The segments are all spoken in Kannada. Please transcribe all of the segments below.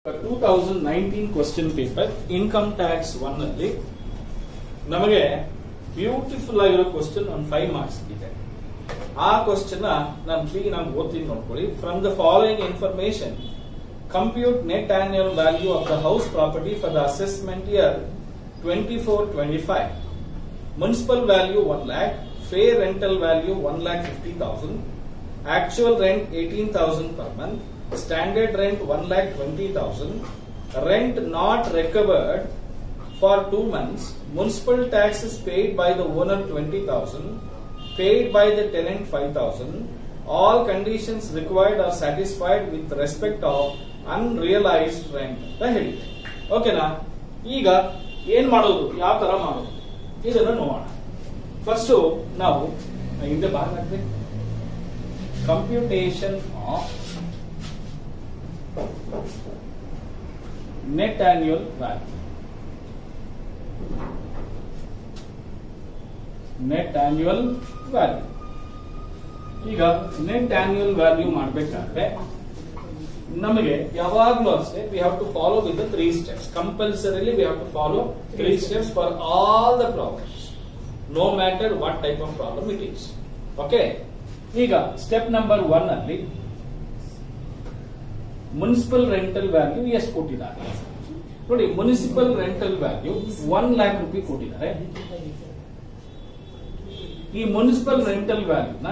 2019 ಕ್ವೆಶ್ಚನ್ ಪೇಪರ್ ಇನ್ಕಮ್ ಟ್ಯಾಕ್ಸ್ 1 ಅಲ್ಲಿ ನಮಗೆ ಬ್ಯೂಟಿಫುಲ್ ಆಗಿರೋ ಕ್ವೆಶ್ಚನ್ ಒಂದು 5 ಮಾರ್ಕ್ಸ್ ಇದೆ. ಆ ಕ್ವೆಶ್ಚನ್ ನಾನು ಕ್ಲೀನ್ ಆಗಿ ಓದ್ತೀನಿ ನೋಡ್ಕೊಳ್ಳಿ. From the following information compute net annual value of the house property for the assessment year 24-25. Municipal value 1 lakh, fair rental value 1,50,000, actual rent 18,000 per month, standard rent 1,20,000, rent not recovered for 2 months, municipal taxes paid by the owner 20,000, paid by the tenant 5,000. All conditions required are satisfied with respect of unrealized rent. ಓಕೆನಾ? ಈಗ ಏನ್ ಮಾಡೋದು, ಯಾವ ತರ ಮಾಡೋದು ಇದನ್ನ ನೋಡೋಣ. ಫಸ್ಟ್ ನಾವು ಹಿಂದೆ ಭಾಗ ಹಾಕ್ಬೇಕು. Computation of net annual value. Net annual value. ಈಗ ನೆಟ್ ಆನ್ಯುಯಲ್ ವ್ಯಾಲ್ಯೂ ಮಾಡಬೇಕಾದ್ರೆ ನಮಗೆ ಯಾವಾಗಲೂ ಅಷ್ಟೇ we have to follow with the 3 steps. Compulsorily we have to follow 3 steps for all the problems, no matter what type of problem it is. Okay, ಈಗ ಸ್ಟೆಪ್ ನಂಬರ್ 1 ಅಲ್ಲಿ ಮುನ್ಸಿಪಲ್ ರೆಂಟಲ್ ವ್ಯಾಲ್ಯೂ ಎಷ್ಟು ಕೊಟ್ಟಿದ್ದಾರೆ ನೋಡಿ. ಮುನ್ಸಿಪಲ್ ರೆಂಟಲ್ ವ್ಯಾಲ್ಯೂ 1 lakh ರೂಪಾಯಿ ಕೊಟ್ಟಿದ್ದಾರೆ. ಈ ಮುನ್ಸಿಪಲ್ ರೆಂಟಲ್ ವ್ಯಾಲ್ಯೂನ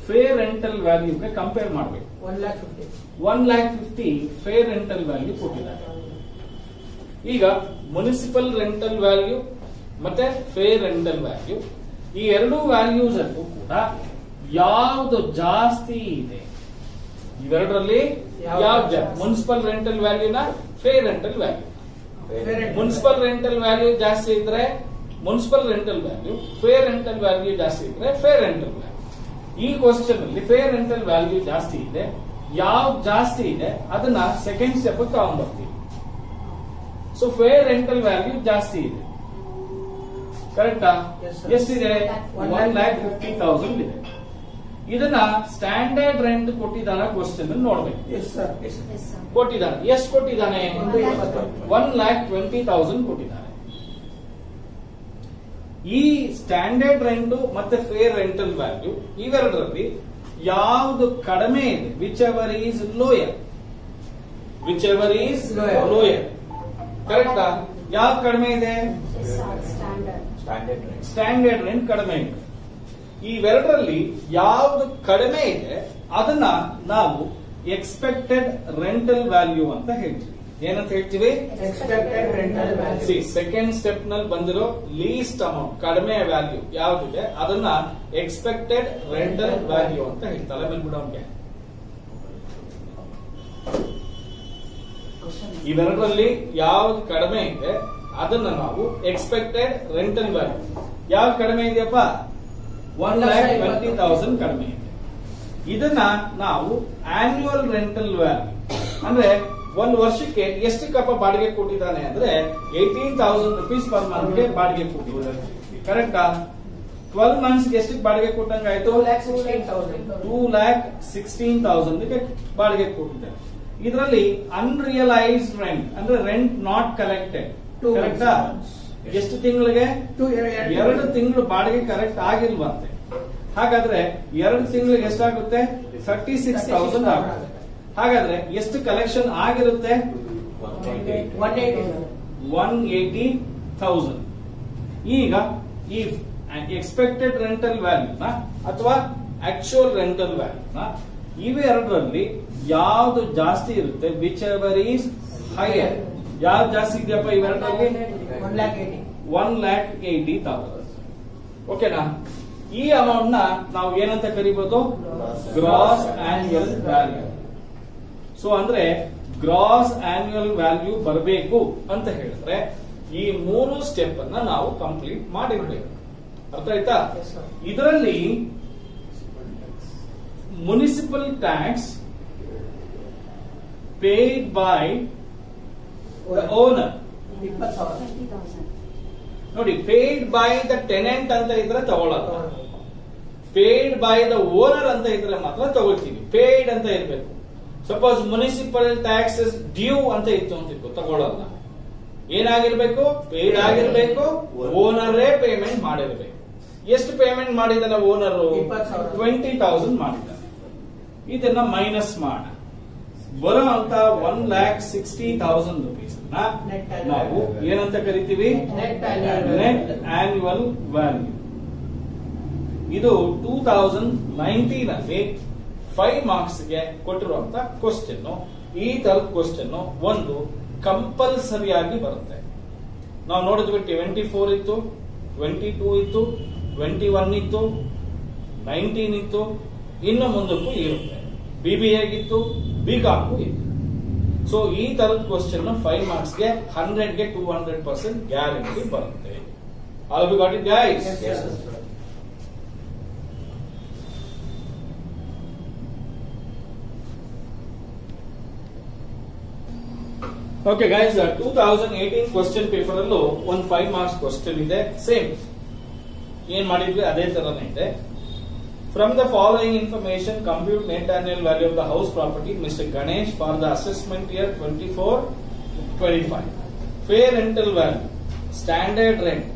ಫೇರ್ ರೆಂಟಲ್ ವ್ಯಾಲ್ಯೂಗೆ ಕಂಪೇರ್ ಮಾಡಬೇಕು. 1,50,000 ಫೇರ್ ರೆಂಟಲ್ ವ್ಯಾಲ್ಯೂ ಕೊಟ್ಟಿದ್ದಾರೆ. ಈಗ ಮುನ್ಸಿಪಲ್ ರೆಂಟಲ್ ವ್ಯಾಲ್ಯೂ ಮತ್ತೆ ಫೇರ್ ರೆಂಟಲ್ ವ್ಯಾಲ್ಯೂ, ಈ ಎರಡು ವ್ಯಾಲ್ಯೂಸ್ ಅಲ್ಲೂ ಕೂಡ ಯಾವ್ದು ಜಾಸ್ತಿ ಇದೆ ಇವೆರಡರಲ್ಲಿ? ಯಾವ್ದು ಮುನ್ಸಿಪಲ್ ರೆಂಟಲ್ ವ್ಯಾಲ್ಯೂನ fair rental value. Municipal rental value ಜಾಸ್ತಿ ಇದ್ರೆ municipal rental value, fair rental value ಜಾಸ್ತಿ ಇದ್ರೆ ಫೇರ್ ರೆಂಟಲ್ ವ್ಯಾಲ್ಯೂ. ಈ ಕ್ವಶನ್ ಅಲ್ಲಿ ಫೇರ್ ರೆಂಟಲ್ ವ್ಯಾಲ್ಯೂ ಜಾಸ್ತಿ ಇದೆ. ಯಾವ್ದು ಜಾಸ್ತಿ ಇದೆ ಅದನ್ನ ಸೆಕೆಂಡ್ ಸ್ಟೆಪ್ ತಗೊಂಡ್ಬರ್ತೀವಿ. ಸೊ ಫೇರ್ ರೆಂಟಲ್ ವ್ಯಾಲ್ಯೂ ಜಾಸ್ತಿ ಇದೆ, ಕರೆಕ್ಟಾ? ಎಷ್ಟಿದೆ? 1,50,000 ಇದೆ. ಇದನ್ನ ಸ್ಟ್ಯಾಂಡರ್ಡ್ ರೆಂಟ್ ಕೊಟ್ಟಿದ್ದಾನೆ ಕ್ವಶನ್ ನೋಡ್ಬೇಕು. ಕೊಟ್ಟಿದ್ದಾನೆ. ಎಷ್ಟು ಕೊಟ್ಟಿದ್ದಾನೆ? 1,20,000 ಕೊಟ್ಟಿದ್ದಾನೆ. ಈ ಸ್ಟ್ಯಾಂಡರ್ಡ್ ರೆಂಟ್ ಮತ್ತೆ ಫೇರ್ ರೆಂಟಲ್ ವ್ಯಾಲ್ಯೂ ಇವೆರಡರಲ್ಲಿ ಯಾವುದು ಕಡಿಮೆ ಇದೆ? Which ever is lower. Which ever is lower, ಕರೆಕ್ಟಾ? ಯಾವ್ದು ಕಡಿಮೆ ಇದೆ? ಸ್ಟ್ಯಾಂಡರ್ಡ್ ರೆಂಟ್ ಕಡಿಮೆ ಇದೆ. ಇವೆರಡರಲ್ಲಿ ಯಾವ್ದು ಕಡಿಮೆ ಇದೆ ಅದನ್ನ ನಾವು ಎಕ್ಸ್ಪೆಕ್ಟೆಡ್ ರೆಂಟಲ್ ವ್ಯಾಲ್ಯೂ ಅಂತ ಹೇಳ್ತೀವಿ. ಏನಂತ ಹೇಳ್ತೀವಿ? Expected rental value. Second step ನಲ್ಲಿ ಬಂದಿರೋ ಲೀಸ್ಟ್ ಅಮೌಂಟ್, ಕಡಿಮೆ ವ್ಯಾಲ್ಯೂ ಯಾವ್ದಿದೆ ಅದನ್ನ ಎಕ್ಸ್ಪೆಕ್ಟೆಡ್ ರೆಂಟಲ್ ವ್ಯಾಲ್ಯೂ ಅಂತ ಹೇಳ್ತಾರೆ. ಮೇಲೆ ಬಿಡೋಂಗೆ ಇವೆರಡರಲ್ಲಿ ಯಾವ್ದು ಕಡಿಮೆ ಇದೆ ಅದನ್ನ ನಾವು ಎಕ್ಸ್ಪೆಕ್ಟೆಡ್ ರೆಂಟಲ್ ವ್ಯಾಲ್ಯೂ. ಯಾವ್ದು ಕಡಿಮೆ ಇದೆಯಪ್ಪ? 1,20,000 ಕಡಿಮೆ ಇದೆ. ಇದನ್ನ ನಾವು ಆನ್ಯುವಲ್ ರೆಂಟಲ್ ವ್ಯಾಲ್ಯೂ ಅಂದ್ರೆ ಒಂದು ವರ್ಷಕ್ಕೆ ಎಷ್ಟಕ್ಕಪ್ಪ ಬಾಡಿಗೆ ಕೊಟ್ಟಿದ್ದಾನೆ ಅಂದ್ರೆ 18,000 rupees ಪರ್ ಮಂತ್ ಗೆ ಬಾಡಿಗೆ ಕೊಟ್ಟಿದ್ದಾನೆ, ಕರೆಕ್ಟಾ? 12 months ಎಷ್ಟಕ್ಕೆ ಬಾಡಿಗೆ ಕೊಟ್ಟಂಗಾಯ್ತು? 2,16,000 ಗೆ ಬಾಡಿಗೆ ಕೊಟ್ಟಿದ್ದಾನೆ. ಇದರಲ್ಲಿ ಅನ್ರಿಯಲೈಸ್ಡ್ ರೆಂಟ್ ಅಂದ್ರೆ ರೆಂಟ್ ನಾಟ್ ಕಲೆಕ್ಟೆಡ್, ಕರೆಕ್ಟಾ? ಎಷ್ಟು ತಿಂಗಳಿಗೆ? 2 ತಿಂಗಳು ಬಾಡಿಗೆ ಕರೆಕ್ಟ್ ಆಗಿಲ್ವಂತೆ. ಹಾಗಾದ್ರೆ 2 ತಿಂಗಳಿಗೆ ಎಷ್ಟಾಗುತ್ತೆ? 36,000 ಆಗುತ್ತೆ. ಹಾಗಾದ್ರೆ ಎಷ್ಟು ಕಲೆಕ್ಷನ್ ಆಗಿರುತ್ತೆ? 180,000. ಈಗ ಈ ಎಕ್ಸ್ಪೆಕ್ಟೆಡ್ ರೆಂಟಲ್ ವ್ಯಾಲ್ಯೂನ ಅಥವಾ ಆಕ್ಚುಯಲ್ ರೆಂಟಲ್ ವ್ಯಾಲ್ಯೂನ ಇವೆರಡರಲ್ಲಿ ಯಾವ್ದು ಜಾಸ್ತಿ ಇರುತ್ತೆ? Which ever is higher. ಯಾವ್ದು ಜಾಸ್ತಿ ಇದೆಯಪ್ಪ ಇವೆರಡರಲ್ಲಿ? 1,80,000. ಓಕೆನಾ? ಈ ಅಮೌಂಟ್ ನ ನಾವು ಏನಂತ ಕರಿಬಹುದು? Gross annual value. ಸೊ ಅಂದ್ರೆ ಗ್ರಾಸ್ ಆನ್ಯುಯಲ್ ವ್ಯಾಲ್ಯೂ ಬರಬೇಕು ಅಂತ ಹೇಳಿದ್ರೆ ಈ 3 ಸ್ಟೆಪ್ ಅನ್ನ ನಾವು ಕಂಪ್ಲೀಟ್ ಮಾಡಿರ್ಬೇಕು. ಅರ್ಥ ಆಯ್ತಾ? ಇದರಲ್ಲಿ municipal tax paid by the owner ನೋಡಿ, ಪೇಡ್ ಬೈ ದ ಟೆನೆಂಟ್ ಅಂತ ಇದ್ರೆ ತಗೊಳ್ಳಲ್ಲ, ಪೇಡ್ ಬೈ ದ ಓನರ್ ಅಂತ ಇದ್ರೆ ಮಾತ್ರ ತಗೊಳ್ತೀವಿ. ಪೇಡ್ ಅಂತ ಇರ್ಬೇಕು. ಸಪೋಸ್ ಮುನಿಸಿಪಲ್ ಟ್ಯಾಕ್ಸ್ ಡ್ಯೂ ಅಂತ ಇತ್ತು ಅಂತ ತಗೊಳ್ಳಲ್ಲ, ಏನಾಗಿರ್ಬೇಕು? ಪೇಡ್ ಆಗಿರ್ಬೇಕು, ಓನರೇ ಪೇಮೆಂಟ್ ಮಾಡಿರ್ಬೇಕು. ಎಷ್ಟು ಪೇಮೆಂಟ್ ಮಾಡಿದಾನೆ ಓನರ್? 20,000 ಮಾಡಿದ್ದಾನೆ. ಇದನ್ನ ಮೈನಸ್ ಮಾಡ ಬರೋ ಅಂತ 1,60,000 rupees ನಾವು ಏನಂತ ಕರಿತೀವಿ? Net annual value. ಇದು 2019 ಅಲ್ಲಿ 5 marks ಗೆ ಕೊಟ್ಟಿರುವಂತ ಕ್ವಶನ್. ಈ ತರದ ಕ್ವಶನ್ ಒಂದು ಕಂಪಲ್ಸರಿಯಾಗಿ ಬರುತ್ತೆ. ನಾವು ನೋಡಿದ್ವಿ 24 ಇತ್ತು, 22 ಇತ್ತು, 21 ಇತ್ತು, 19 ಇತ್ತು, ಇನ್ನು ಮುಂದಕ್ಕೂ ಇರುತ್ತೆ. BBA ಗಿತ್ತು, BCom ಇತ್ತು. ಸೊ ಈ ತರದ ಕ್ವಶನ್ 5 marks ಗೆ 100 ಗೆ 200% ಗ್ಯಾರಂಟಿ ಬರುತ್ತೆ. All you got it guys? Okay guys, 2018 question paper ಅಲ್ಲೂ ಒಂದು 5 marks ಕ್ವಶನ್ ಇದೆ. ಸೇಮ್ ಏನ್ ಮಾಡಿದ್ವಿ ಅದೇ ತರನೇ ಇದೆ. From the following information compute net annual value of the house property mister Ganesh for the assessment year 24-25. Fair rental value, standard rent,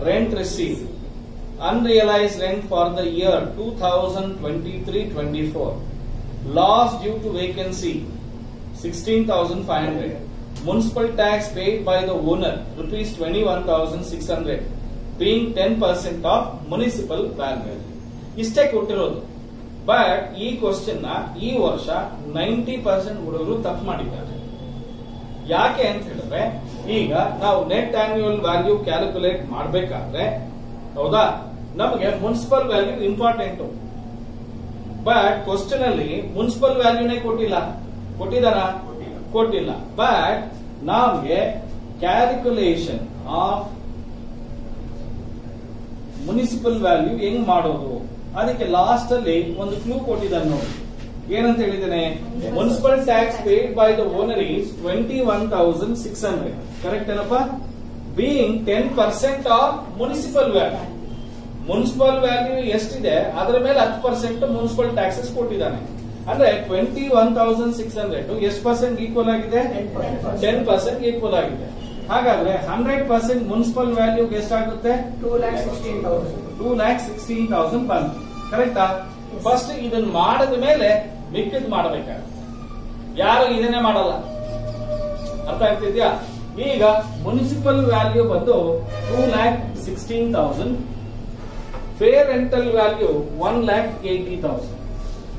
rent receive, unrealized rent for the year 2023-24, loss due to vacancy 16,500, municipal tax paid by the owner rupees 21,600, being 10% of municipal value. ಇಷ್ಟೇ ಕೊಟ್ಟಿರೋದು. ಬಟ್ ಈ ಕ್ವಶನ್ ನ ಈ ವರ್ಷ 90% ಹುಡುಗರು ತಪ್ಪು ಮಾಡಿದ್ದಾರೆ. ಯಾಕೆ ಅಂತ ಹೇಳಿದ್ರೆ, ಈಗ ನಾವು ನೆಟ್ ಆನ್ಯುವಲ್ ವ್ಯಾಲ್ಯೂ ಕ್ಯಾಲ್ಕುಲೇಟ್ ಮಾಡಬೇಕಾದ್ರೆ, ಹೌದಾ, ನಮಗೆ municipal value important. But question ಅಲ್ಲಿ ಮುನ್ಸಿಪಲ್ ವ್ಯಾಲ್ಯೂನೇ ಕೊಟ್ಟಿಲ್ಲ. ಕೊಟ್ಟಿದಾರ? ಕೊಟ್ಟಿಲ್ಲ. ಬಟ್ ನಮಗೆ ಕ್ಯಾಲ್ಕುಲೇಷನ್ ಆಫ್ ಮುನಿಸಿಪಲ್ ವ್ಯಾಲ್ಯೂ ಹೆಂಗ್ ಮಾಡೋದು, ಅದಕ್ಕೆ ಲಾಸ್ಟ್ ಅಲ್ಲಿ ಒಂದು ಕ್ಲೂ ಕೊಟ್ಟಿದ್ದಾನೆ ನೋಡಿ. ಏನಂತ ಹೇಳಿದ್ದೇನೆ? Municipal tax paid by the owner is 21,600. Correct ಏನಪ್ಪ? Being 10% of municipal value. Municipal value ಎಷ್ಟಿದೆ ಅದರ ಮೇಲೆ 10% ಮುನ್ಸಿಪಲ್ ಟ್ಯಾಕ್ಸಸ್ ಕೊಟ್ಟಿದ್ದಾನೆ. ಅಂದ್ರೆ 21,600 ಎಷ್ಟು ಪರ್ಸೆಂಟ್ ಈಕ್ವಲ್ ಆಗಿದೆ? 10% ಈಕ್ವಲ್ ಆಗಿದೆ. ಹಾಗಾದ್ರೆ 100% ಮುನ್ಸಿಪಲ್ ವ್ಯಾಲ್ಯೂ ಎಷ್ಟಾಗುತ್ತೆ? 2,16,000 ಬಂತು. ಕರೆಕ್ಟಾ? ಫಸ್ಟ್ ಇದನ್ನ ಮಾಡಿದ ಮೇಲೆ ಮಿಕ್ಕಿದ್ ಮಾಡಬೇಕಾಗುತ್ತೆ. ಯಾರು ಇದನ್ನೇ ಮಾಡಲ್ಲ. ಅರ್ಥ ಆಗ್ತಿದ್ಯಾ? ಈಗ ಮುನಿಸಿಪಲ್ ವ್ಯಾಲ್ಯೂ ಬಂದು 2,16,000, ಫೇರ್ ರೆಂಟಲ್ ವ್ಯಾಲ್ಯೂ 1,80,000.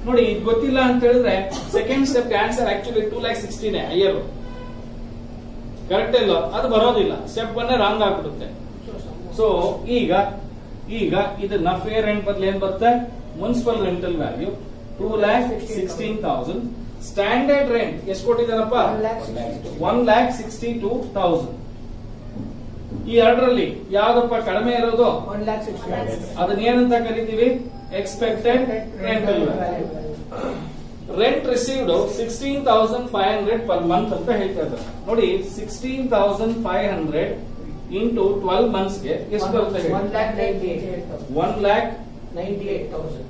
ನೋಡಿ, ಇದು ಗೊತ್ತಿಲ್ಲ ಅಂತ ಹೇಳಿದ್ರೆ second step answer actually 2,16,000 higher. Correct ಇಲ್ಲ, ಅದು ಬರೋದಿಲ್ಲ. ಸ್ಟೆಪ್ ಒನ್ನೇ ರಾಂಗ್ ಆಗ್ಬಿಡುತ್ತೆ. ಸೊ ಈಗ ಇದನ್ನ ಫೇರ್ ರೆಂಟ್ ಬದಲು ಏನ್ ಬರುತ್ತೆ? Municipal rental value 2,16,000. Standard rent ಎಷ್ಟು ಕೊಟ್ಟಿದ್ದಾರಪ್ಪ? 1,62,000. ಈ ಎರಡರಲ್ಲಿ ಯಾವ್ದಪ್ಪ ಕಡಿಮೆ ಇರೋದು? 1,60,000. ಅದನ್ನ ಏನಂತ ಕರಿತೀವಿ? Expected rental value. Rent received 16,500 per month ಅಂತ ಹೇಳ್ತಾ ಇದ್ದಾರೆ. ನೋಡಿ, 16,500 ಇಂಟು 12 months ಗೆ ಎಷ್ಟು ಬರುತ್ತೆ? 1,98,000.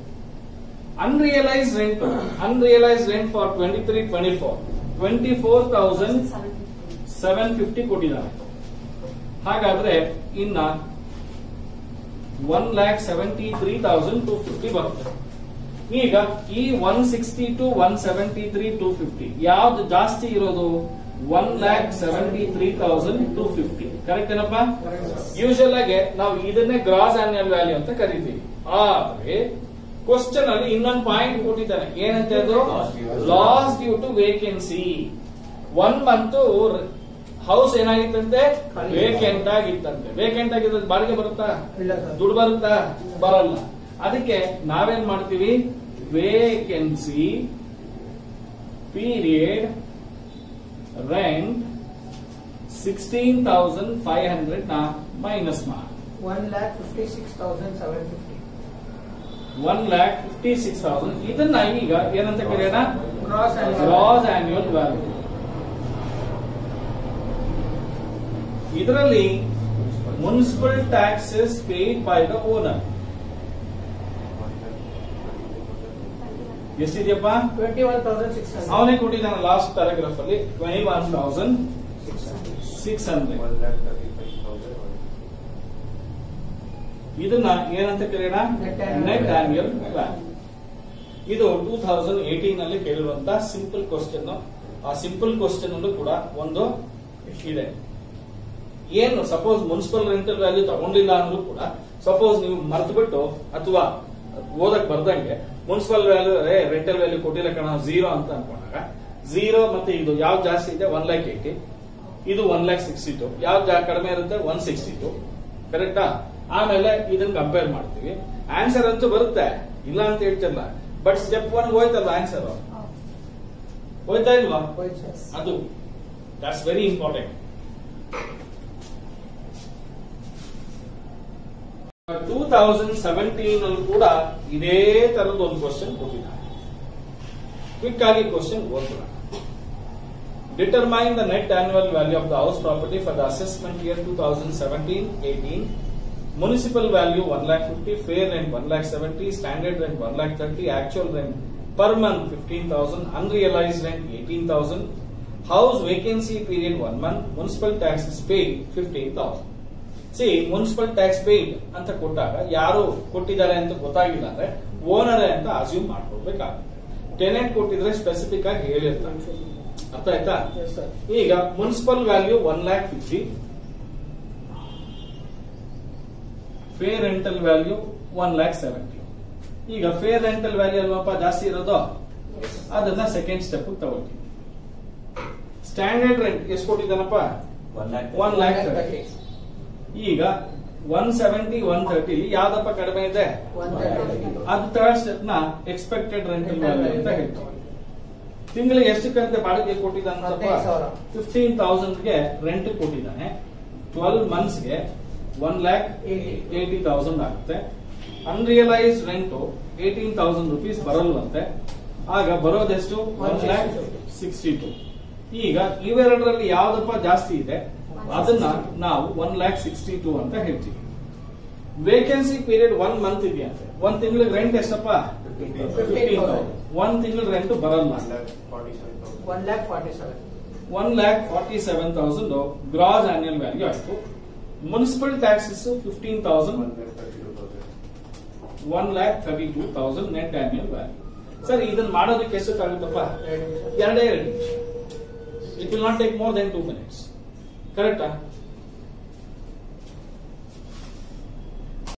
ಅನ್ರಿಯಲೈಸ್ಡ್ ರೆಂಟ್ ಫಾರ್ 23-24 24,750 ಕೊಟ್ಟಿದ್ದಾರೆ. ಹಾಗಾದ್ರೆ ಇನ್ನ 1,73,250 ಬರುತ್ತೆ. ಈಗ ಈ 162, 173, 250 ಯಾವ್ದು ಜಾಸ್ತಿ ಇರೋದು? 1,73,250. ಕರೆಕ್ಟ್ ಏನಪ್ಪಾ? ಯೂಶುವಲ್ ಆಗಿ ನಾವು ಇದನ್ನೇ ಗ್ರಾಸ್ ಆನ್ಯುವಲ್ ವ್ಯಾಲ್ಯೂ ಅಂತ ಕರಿತೀವಿ. ಆದ್ರೆ ಕ್ವಶನ್ ಅಲ್ಲಿ ಇನ್ನೊಂದು ಪಾಯಿಂಟ್ ಕೊಟ್ಟಿದ್ದಾನೆ. ಏನಂತ ಅದು? Loss due to vacancy. 1 month house ಏನಾಗಿತ್ತಂತೆ? ವೇಕೆಂಟ್ ಆಗಿತ್ತಂತೆ. ವೇಕೆಂಟ್ ಆಗಿದ್ರೆ ಬಾಡಿಗೆ ಬರುತ್ತಾ? ದುಡ್ಡು ಬರುತ್ತಾ? ಬರಲ್ಲ. ಅದಕ್ಕೆ ನಾವೇನ್ ಮಾಡ್ತೀವಿ? ವೇಕೆನ್ಸಿ ಪೀರಿಯಡ್ ರೆಂಟ್ 16,500 ನ ಮೈನಸ್ ಮಾಡಿ 1,56,750. 1,56,000. ಇದನ್ನ ಈಗ ಏನಂತ ಕರೆಯೋಣ? Gross annual value. ಇದರಲ್ಲಿ municipal taxes paid by the owner ಎಷ್ಟಿದೆಯಪ್ಪ? 21,600. ಅವನೇ ಕೊಟ್ಟಿದ್ದಾನೆ ಲಾಸ್ಟ್ ಪ್ಯಾರಾಗ್ರಾಫ್ ಅಲ್ಲಿ 21,600. ಇದನ್ನ ಏನಂತ ಕರೆಯೋಣ? Net annual value. ಇದು 2018 ನಲ್ಲಿ ಕೇಳಿರುವಂತ ಸಿಂಪಲ್ ಕ್ವಶನ್. ಆ ಸಿಂಪಲ್ ಕ್ವಶನ್ ಅಲ್ಲೂ ಕೂಡ ಒಂದು ಇದೆ. ಏನು ಸಪೋಸ್ ಮುನ್ಸಿಪಲ್ ರೆಂಟಲ್ ವ್ಯಾಲ್ಯೂ ತಗೊಂಡಿಲ್ಲ ಅಂದ್ರೂ ಕೂಡ, ಸಪೋಸ್ ನೀವು ಮರ್ತು ಬಿಟ್ಟು ಅಥವಾ ಓದಕ್ ಬರ್ದಂಗೆ ಮುನ್ಸಿಪಲ್ ವ್ಯಾಲ್ಯೂ ರೆಂಟಲ್ ವ್ಯಾಲ್ಯೂ ಕೊಟ್ಟಿಲ್ಲ ಕಣ 0 ಅಂತ ಅನ್ಕೊಂಡಾಗ 0 ಮತ್ತೆ ಇದು ಯಾವ್ದು ಜಾಸ್ತಿ ಇದೆ? 1,80,000. ಇದು 1,62,000. ಯಾವ್ದು ಕಡಿಮೆ ಇರುತ್ತೆ? 162. ಕರೆಕ್ಟಾ? ಆಮೇಲೆ ಇದನ್ನ ಕಂಪೇರ್ ಮಾಡ್ತೀವಿ. ಆನ್ಸರ್ ಅಂತೂ ಬರುತ್ತೆ, ಇಲ್ಲ ಅಂತ ಹೇಳ್ತಿಲ್ಲ. ಬಟ್ ಸ್ಟೆಪ್ 1 ಹೋಯ್ತಲ್ಲ ಆನ್ಸರ್, ಹೋಯ್ತಾ ಇಲ್ವಾ? ಅದು ದಟ್ಸ್ ವೆರಿ ಇಂಪಾರ್ಟೆಂಟ್. 2017 ಅಲ್ಲಿ ಕೂಡ ಇದೇ ತರದ ಒಂದು ಕ್ವಶನ್ ಕೊಟ್ಟಿದ್ದಾರೆ. ಕ್ವಿಕ್ ಆಗಿ ಕ್ವಶನ್ ಓದೋಣ. Determine the net annual value of the house property for the assessment year 2017-18. Municipal value 1,50,000, fair rent 1,70,000, standard rent 1,30,000, actual rent per month 15,000, unrealised rent 18,000, house vacancy period 1 month, municipal taxes paid 15,000. Municipal tax paid ಅಂತ ಕೊಟ್ಟಾಗ ಯಾರು ಕೊಟ್ಟಿದ್ದಾರೆ ಅಂತ ಗೊತ್ತಾಗಿಲ್ಲ ಅಂದ್ರೆ ಓನರ್ ಅಂತ ಅಸ್ಯೂಮ್ ಮಾಡ್ಕೊಳ್ಬೇಕಾಗುತ್ತೆ. ಟೆನೆಂಟ್ ಕೊಟ್ಟಿದ್ರೆ ಸ್ಪೆಸಿಫಿಕ್ ಆಗಿ ಹೇಳಿರ್ತಾರೆ. ಅರ್ಥ ಆಯ್ತಾ? ಈಗ municipal value 1,50,000, fair rental value 1,70,000. ಈಗ ಫೇರ್ ರೆಂಟಲ್ ವ್ಯಾಲ್ಯೂ ಅಲ್ವಪ್ಪ ಜಾಸ್ತಿ ಇರೋದು, ಅದನ್ನ ಸೆಕೆಂಡ್ ಸ್ಟೆಪ್ ತಗೊಳ್ತೀವಿ. ಸ್ಟ್ಯಾಂಡರ್ಡ್ ರೆಂಟ್ ಎಷ್ಟು ಕೊಟ್ಟಿದ್ದಾನಪ್ಪ? 1,30,000. ಈಗ 170, 130 ಯಾವ್ದಪ್ಪ ಕಡಿಮೆ ಇದೆ? 130. ಅದು ಥರ್ಡ್ ಸ್ಟೆಪ್ ನ ಎಕ್ಸ್ಪೆಕ್ಟೆಡ್ ರೆಂಟಲ್ ವ್ಯಾಲ್ಯೂ ಅಂತ ಹೇಳ್ತೀವಿ. ತಿಂಗಳಿಗೆ ಎಷ್ಟಕ್ಕಂತೆ ಬಾಡಿಗೆ ಕೊಟ್ಟಿದ್ದಾನಪ್ಪ? 15,000ಗೆ ರೆಂಟ್ ಕೊಟ್ಟಿದ್ದಾನೆ. 12 monthsಗೆ 1,80,000 ಆಗುತ್ತೆ. Unrealised rent 18,000 rupees ಬರಲ್ವಂತೆ. ಆಗ ಬರೋದೆಷ್ಟು? 1,62,000. ಈಗ ಇವೆರಡರಲ್ಲಿ ಯಾವ್ದಪ್ಪ ಜಾಸ್ತಿ ಇದೆ? ಅದನ್ನ ನಾವು 1,62,000 ಅಂತ ಹೇಳ್ತೀವಿ. ವೇಕೆನ್ಸಿ ಪೀರಿಯಡ್ 1 month ಇದೆಯಂತೆ. 1 ತಿಂಗಳಿಗೆ ರೆಂಟ್ ಎಷ್ಟಪ್ಪ? 15,000. 1 ತಿಂಗಳ ರೆಂಟ್ ಬರಲ್ಲ. 1,47,000 ಗ್ರಾಸ್ ಆನ್ಯುಯಲ್ ವ್ಯಾಲ್ಯೂ ಆಯ್ತು. Municipal taxes 15,000, 1,32,000 net annual value. Sir ಇದನ್ನ ಮಾಡೋದಕ್ಕೆ ಎಷ್ಟು ಆಗುತ್ತಪ್ಪ? 2 ನಿಮಿಷ. It will not take more than 2 minutes. ಕರೆಕ್ಟಾ?